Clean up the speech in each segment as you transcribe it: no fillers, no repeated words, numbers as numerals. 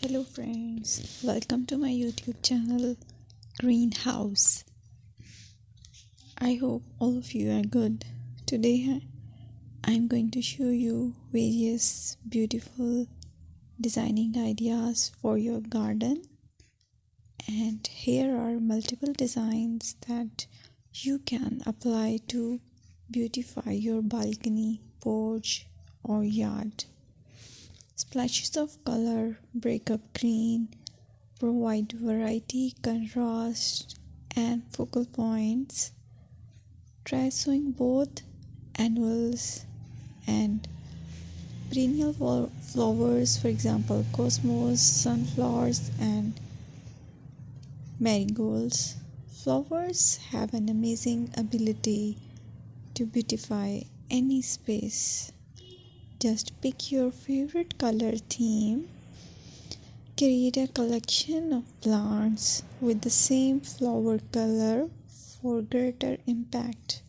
Hello friends, welcome to my YouTube channel Greenhouse. I hope all of you are good. Today I'm going to show you various beautiful designing ideas for your garden, and here are multiple designs that you can apply to beautify your balcony, porch or yard. Splashes of color break up green, provide variety, contrast, and focal points. Try sowing both annuals and perennial flowers, for example, cosmos, sunflowers, and marigolds. Flowers have an amazing ability to beautify any space. Just pick your favorite color theme. Create a collection of plants with the same flower color for greater impact.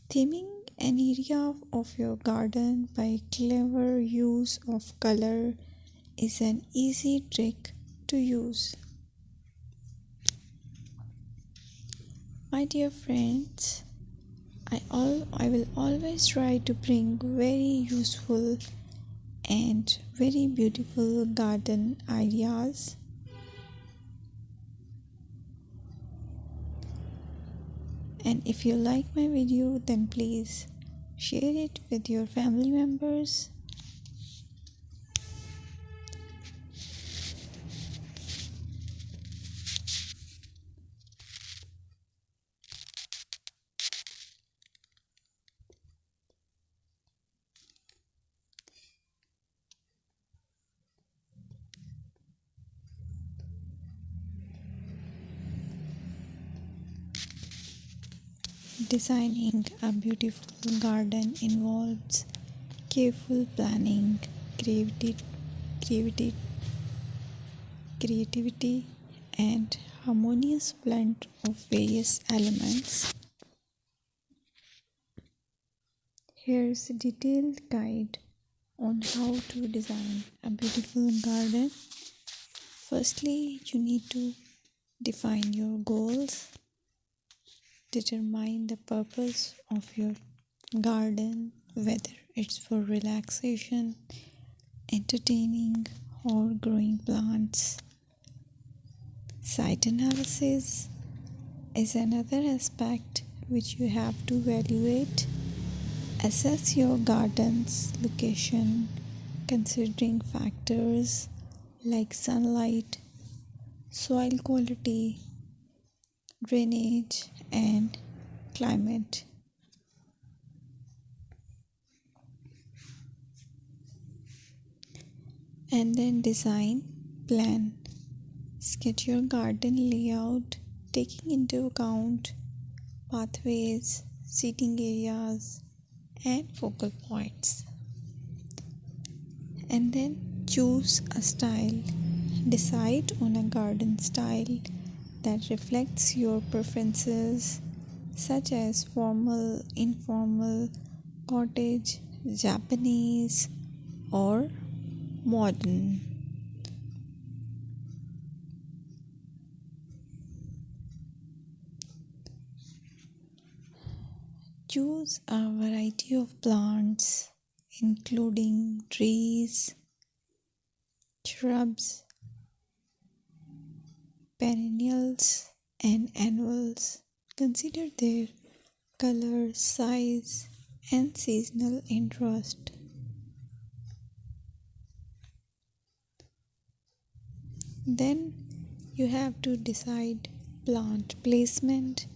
Theming an area of your garden by clever use of color is an easy trick to use. My dear friends, I will always try to bring very useful and very beautiful garden ideas. And if you like my video, then please share it with your family members. Designing a beautiful garden involves careful planning, creativity, creativity, and harmonious blend of various elements. Here's a detailed guide on how to design a beautiful garden. Firstly, you need to define your goals. Determine the purpose of your garden, whether it's for relaxation, entertaining, or growing plants. Site analysis is another aspect which you have to evaluate. Assess your garden's location, considering factors like sunlight, soil quality, drainage, and climate. And then design plan. Sketch your garden layout, taking into account pathways, seating areas, and focal points. And then choose a style. Decide on a garden style that reflects your preferences, such as formal, informal, cottage, Japanese, or modern. Choose a variety of plants, including trees, shrubs, perennials, and annuals. Consider their color, size, and seasonal interest. Then you have to decide plant placement.